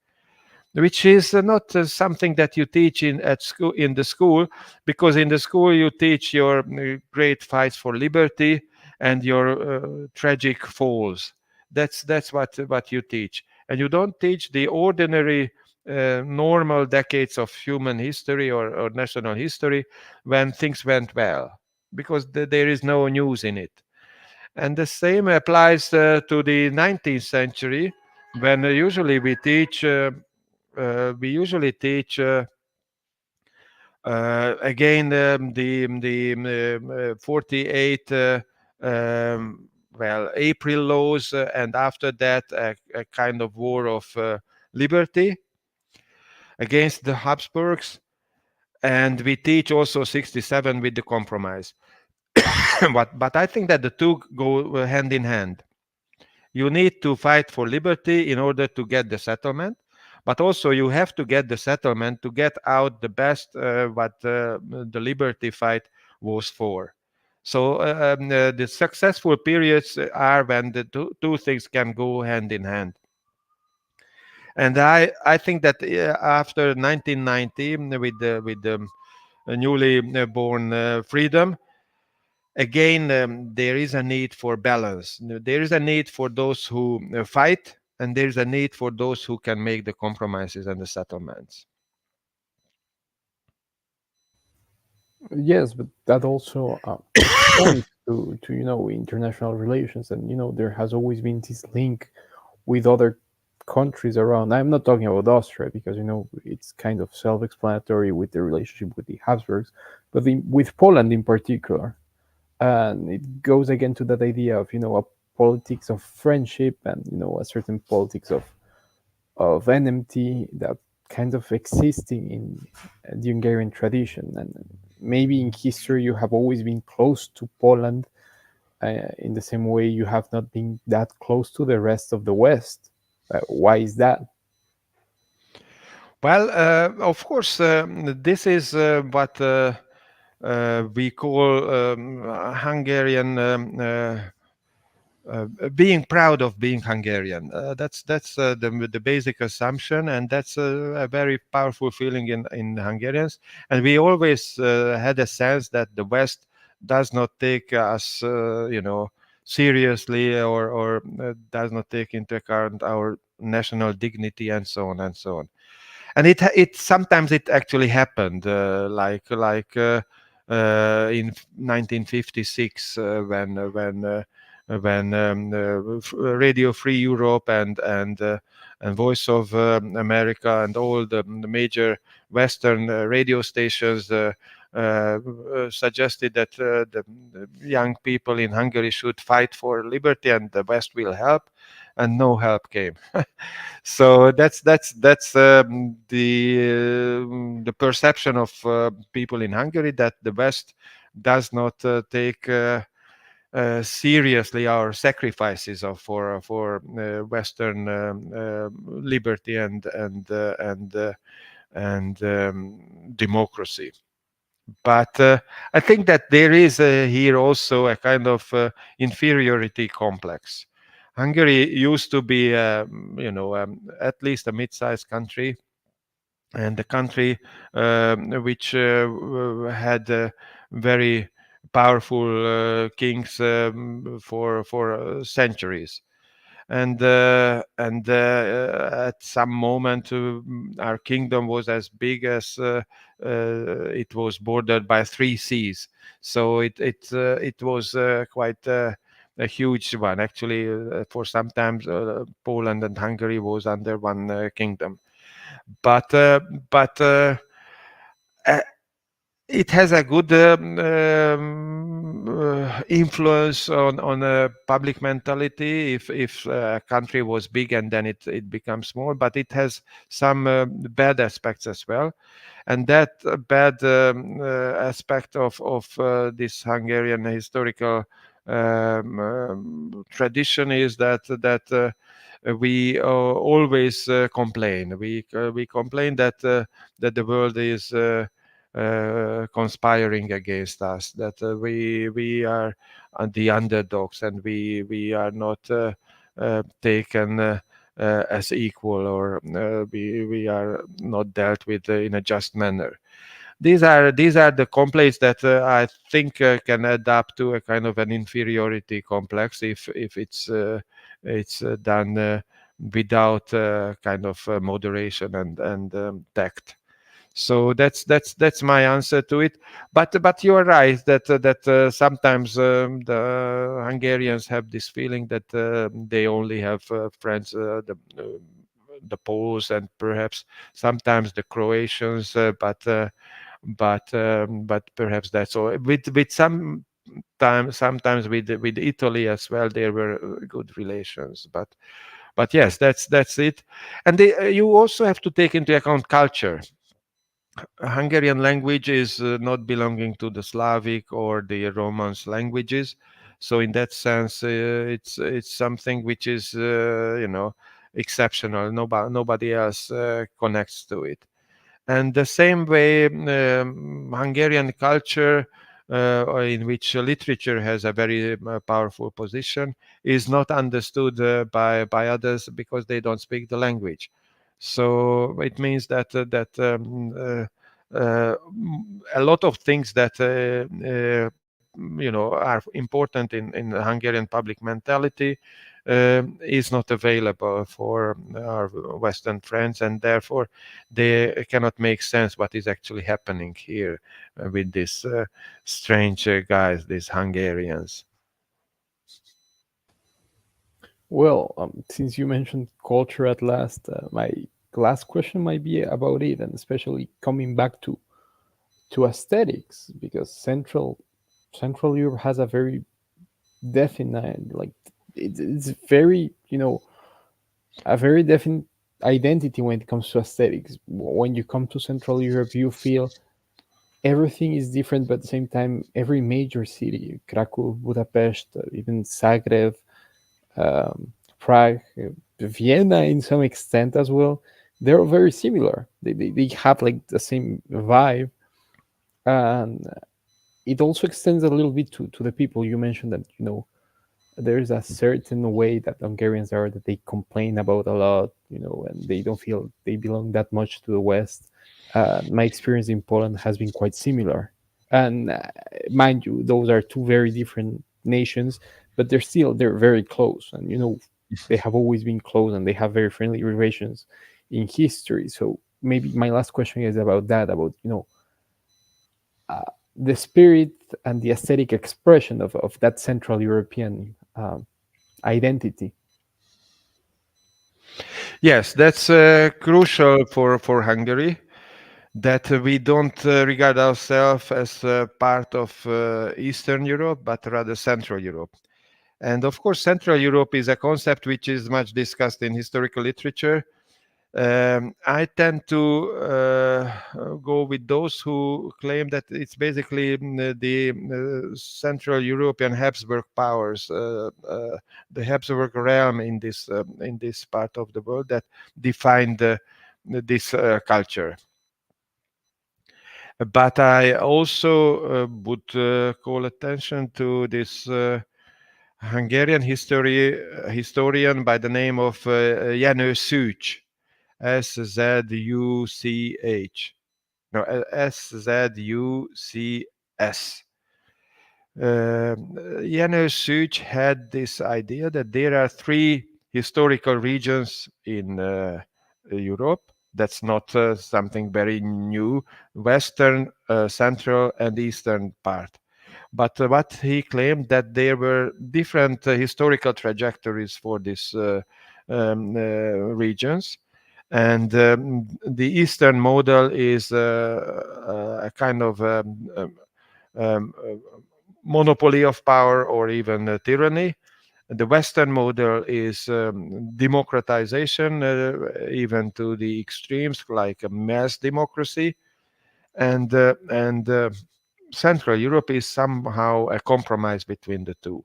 which is not something that you teach in the school, because in the school you teach your great fights for liberty and your tragic falls. That's what you teach, and you don't teach the ordinary normal decades of human history or national history when things went well, because there is no news in it. And the same applies to the 19th century, when usually we usually teach again the 48 April laws, and after that a kind of war of liberty against the Habsburgs, and we teach also 67 with the compromise. but I think that the two go hand in hand. You need to fight for liberty in order to get the settlement, but also you have to get the settlement to get out the best what the liberty fight was for. So the successful periods are when the two things can go hand in hand. And I think that after 1990, with the newly born freedom, again there is a need for balance. There is a need for those who fight, and there is a need for those who can make the compromises and the settlements. Yes, but that also points to international relations, and there has always been this link with other countries around. I'm not talking about Austria because it's kind of self-explanatory with the relationship with the Habsburgs, but with Poland in particular, and it goes again to that idea of a politics of friendship and a certain politics of enmity that kind of existing in the Hungarian tradition. And maybe in history you have always been close to Poland in the same way you have not been that close to the rest of the West. Why is that? Well, of course, this is what we call Hungarian being proud of being Hungarian. That's the basic assumption, and that's a very powerful feeling in Hungarians. And we always had a sense that the West does not take us, seriously, or does not take into account our national dignity, and so on and so on. And it sometimes it actually happened, like in 1956 when Radio Free Europe and Voice of America and all the major Western radio stations suggested that the young people in Hungary should fight for liberty and the West will help, and no help came. So that's the perception of people in Hungary, that the West does not take seriously our sacrifices for Western liberty and democracy. But I think that there is here also a kind of inferiority complex. Hungary used to be, at least a mid-sized country, and a country which had very powerful kings for centuries. And at some moment our kingdom was as big as it was bordered by 3 seas. So it was quite a huge one. Actually, for sometimes Poland and Hungary was under one kingdom. But it has a good influence on public mentality if a country was big and then it becomes small, but it has some bad aspects as well. And that bad aspect of this Hungarian historical tradition is that we always complain. We complain that the world is conspiring against us, that we are the underdogs, and we are not taken as equal, or we are not dealt with in a just manner. These are the complaints that I think can add up to a kind of an inferiority complex if it's done without kind of moderation and tact. So that's my answer to it. But you are right that sometimes the Hungarians have this feeling that they only have friends, the Poles, and perhaps sometimes the Croatians, but perhaps that's all. With sometimes with Italy as well, there were good relations, but yes, that's it. And you also have to take into account culture. Hungarian language is not belonging to the Slavic or the Romance languages, so in that sense, it's something which is exceptional. Nobody else connects to it. And the same way, Hungarian culture, in which literature has a very powerful position, is not understood by others because they don't speak the language. So it means that a lot of things that are important in Hungarian public mentality is not available for our Western friends, and therefore they cannot make sense what is actually happening here with these strange guys, these Hungarians. Well, since you mentioned culture at last, my last question might be about it, and especially coming back to aesthetics, because Central Europe has a very definite, like it's very, a very definite identity when it comes to aesthetics. When you come to Central Europe, you feel everything is different, but at the same time, every major city, Krakow, Budapest, even Zagreb, Prague, Vienna, in some extent as well, they're very similar. They have like the same vibe, and it also extends a little bit to the people. You mentioned that there's a certain way that Hungarians are, that they complain about a lot, and they don't feel they belong that much to the West. My experience in Poland has been quite similar, and mind you, those are two very different nations, but they're very close, and they have always been close, and they have very friendly relations in history. So maybe my last question is about that, about the spirit and the aesthetic expression of that Central European identity. Yes, that's crucial for Hungary, that we don't regard ourselves as part of Eastern Europe, but rather Central Europe. And of course, Central Europe is a concept which is much discussed in historical literature. I tend to go with those who claim that it's basically the Central European Habsburg powers, the Habsburg realm in this part of the world, that defined this culture. But I also would call attention to this Hungarian historian by the name of Jenő Szűcs, Szüch. No, Szücs. Jenő Szűcs had this idea that there are three historical regions in Europe. That's not something very new: Western, Central, and Eastern part. But what he claimed, that there were different historical trajectories for these regions. And the Eastern model is a kind of monopoly of power, or even tyranny. The Western model is democratization, even to the extremes, like a mass democracy. And Central Europe is somehow a compromise between the two,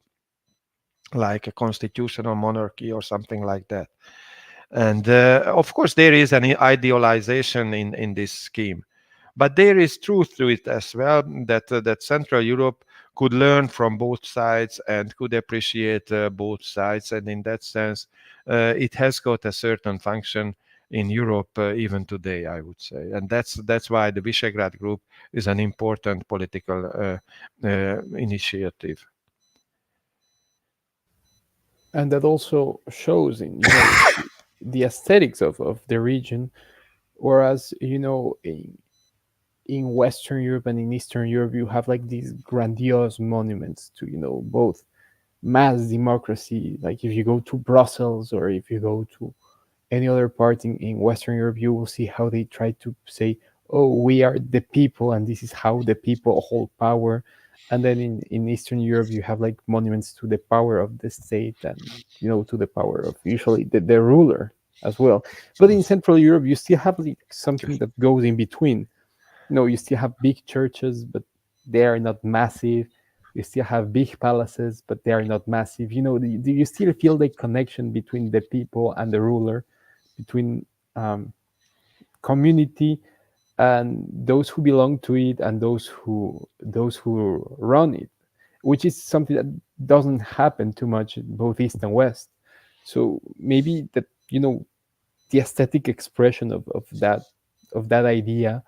like a constitutional monarchy or something like that. And of course, there is an idealization in this scheme, but there is truth to it as well, that Central Europe could learn from both sides and could appreciate both sides, and in that sense, it has got a certain function in Europe even today, I would say. And that's why the Visegrad Group is an important political initiative. And that also shows in the aesthetics of the region, whereas in Western Europe and in Eastern Europe, you have like these grandiose monuments to both mass democracy. Like if you go to Brussels, or if you go to any other part in Western Europe, you will see how they try to say, oh, we are the people, and this is how the people hold power. And then in Eastern Europe, you have like monuments to the power of the state, and to the power of usually the ruler as well. But in Central Europe, you still have like something that goes in between. You still have big churches, but they are not massive. We still have big palaces, but they are not massive. Do you still feel the connection between the people and the ruler, between community and those who belong to it and those who run it, which is something that doesn't happen too much in both East and West. So maybe that the aesthetic expression of that idea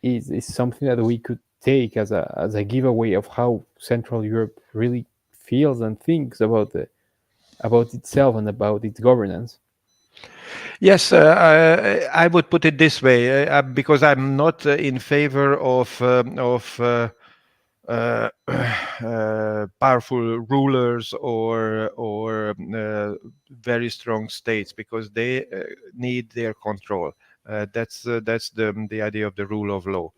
is something that we could take as a giveaway of how Central Europe really feels and thinks about itself and about its governance. Yes, I would put it this way, because I'm not in favor of powerful rulers or very strong states, because they need their control. That's the idea of the rule of law.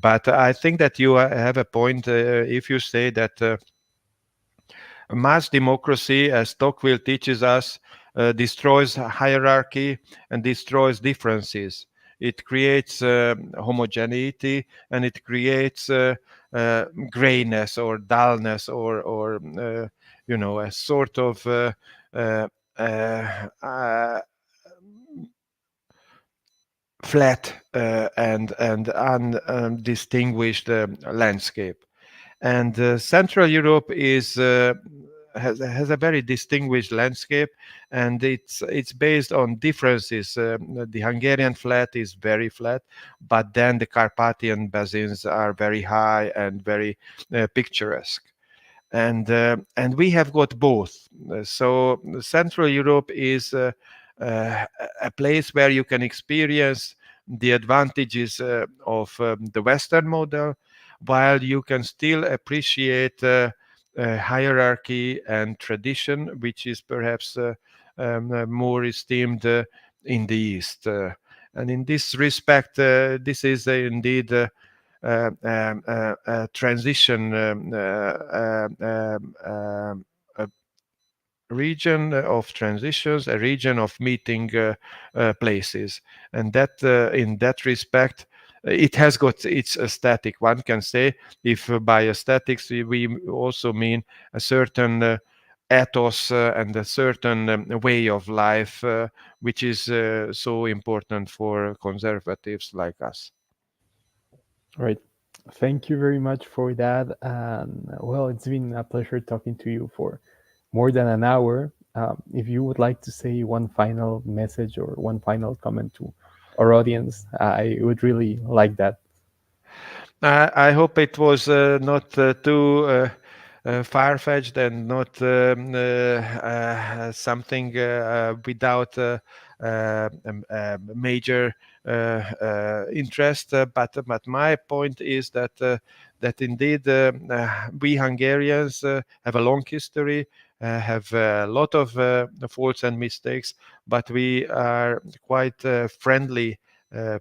But I think that you have a point if you say that mass democracy, as Tocqueville teaches us, destroys hierarchy and destroys differences. It creates homogeneity, and it creates grayness or dullness or a sort of flat and undistinguished landscape. And Central Europe has a very distinguished landscape, and it's based on differences. The Hungarian flat is very flat, but then the Carpathian basins are very high and very picturesque. And we have got both. So Central Europe is a place where you can experience the advantages of the Western model, while you can still appreciate hierarchy and tradition, which is perhaps more esteemed in the East. And in this respect, this is indeed a transition a region of transitions, a region of meeting places. And that in that respect, it has got its aesthetic. One can say, if by aesthetics we also mean a certain ethos and a certain way of life, which is so important for conservatives like us. Right. Thank you very much for that. And well, it's been a pleasure talking to you for more than an hour. If you would like to say one final message or one final comment to our audience, I would really like that. I hope it was not too far-fetched and not something without major interest. But my point is that indeed we Hungarians have a long history, have a lot of faults and mistakes, but we are quite friendly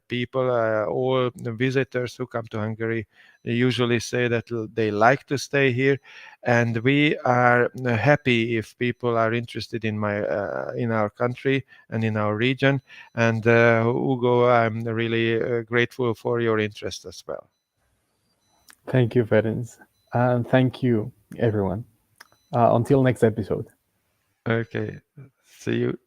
people. All the visitors who come to Hungary usually say that they like to stay here, and we are happy if people are interested in in our country and in our region. And Ugo, I'm really grateful for your interest as well. Thank you, Ferenc. And thank you, everyone. Until next episode. Okay, see you.